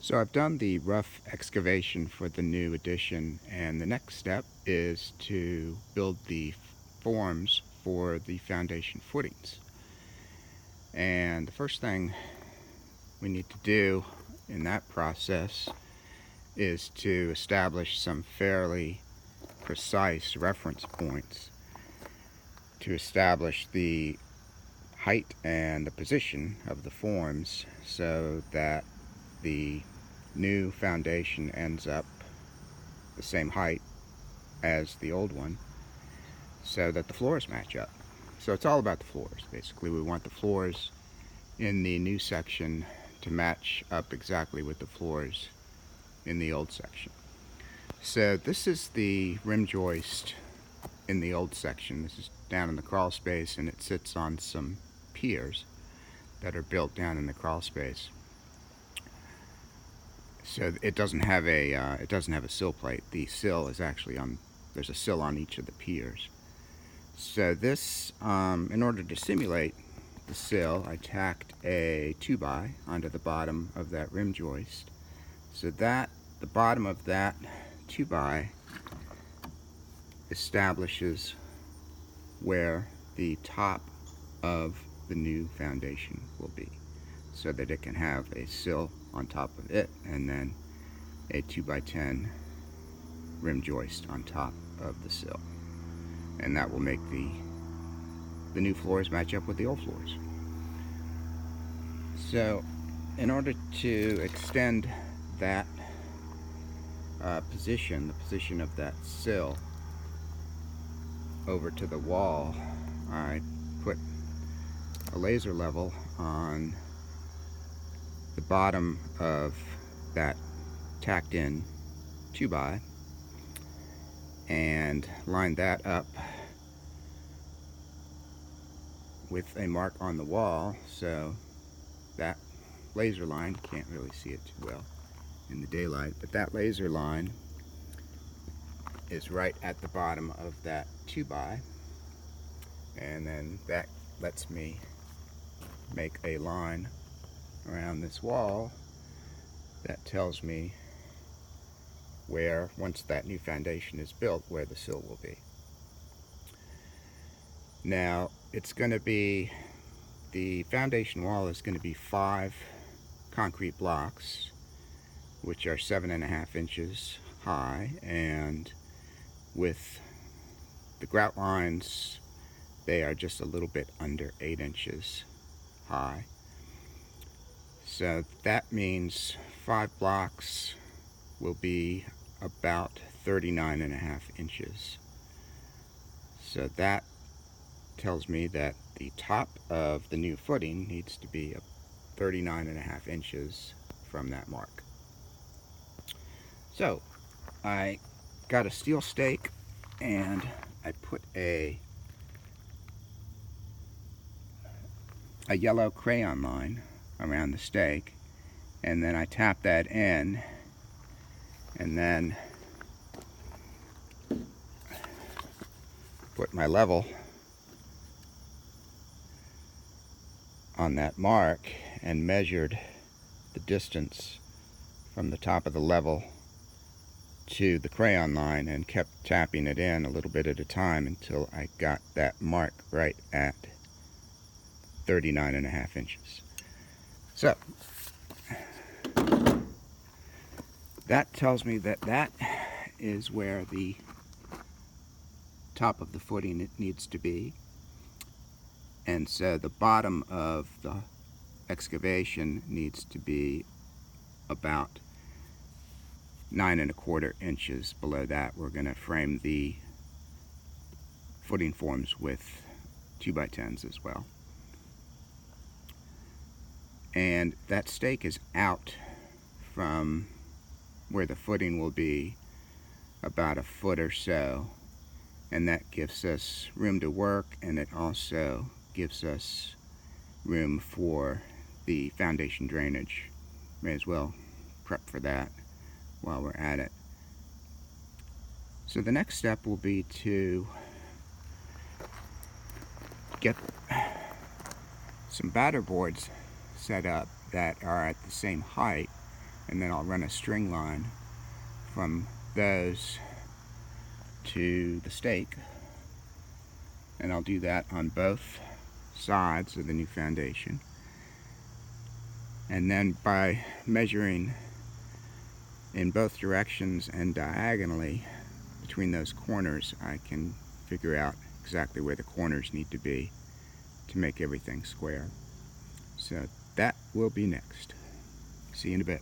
So I've done the rough excavation for the new addition, and the next step is to build the forms for the foundation footings. And the first thing we need to do in that process is to establish some fairly precise reference points to establish the height and the position of the forms so that the new foundation ends up the same height as the old one so that the floors match up. So it's all about the floors. Basically, we want the floors in the new section to match up exactly with the floors in the old section. So this is the rim joist in the old section. This is down in the crawl space, and it sits on some piers that are built down in the crawl space. So it doesn't have a sill plate. The sill is actually on. There's a sill on each of the piers. So this, in order to simulate the sill, I tacked a 2x onto the bottom of that rim joist, so that the bottom of that 2x establishes where the top of the new foundation will be, so that it can have a sill on top of it and then a 2x10 rim joist on top of the sill, and that will make the new floors match up with the old floors. So in order to extend that the position of that sill over to the wall, I put a laser level on the bottom of that tacked in 2x and lined that up with a mark on the wall, so that laser line, you can't really see it too well in the daylight, but that laser line is right at the bottom of that 2x, and then that lets me make a line around this wall that tells me where, once that new foundation is built, where the sill will be. Now it's going to be, the foundation wall is going to be 5 concrete blocks, which are 7.5 inches high, and with the grout lines, they are just a little bit under 8 inches high. So that means 5 blocks will be about 39.5 inches. So that tells me that the top of the new footing needs to be 39.5 inches from that mark. So I got a steel stake and I put a yellow crayon line around the stake, and then I tap that in, and then put my level on that mark and measured the distance from the top of the level to the crayon line, and kept tapping it in a little bit at a time until I got that mark right at 39.5 inches. So that tells me that that is where the top of the footing needs to be, and so the bottom of the excavation needs to be about 9.25 inches below that. We're going to frame the footing forms with 2x10s as well. And that stake is out from where the footing will be about a foot or so, and that gives us room to work, and it also gives us room for the foundation drainage. May as well prep for that while we're at it. So the next step will be to get some batter boards set up that are at the same height and then I'll run a string line from those to the stake, and I'll do that on both sides of the new foundation. And then by measuring in both directions and diagonally between those corners, I can figure out exactly where the corners need to be to make everything square. So that will be next. See you in a bit.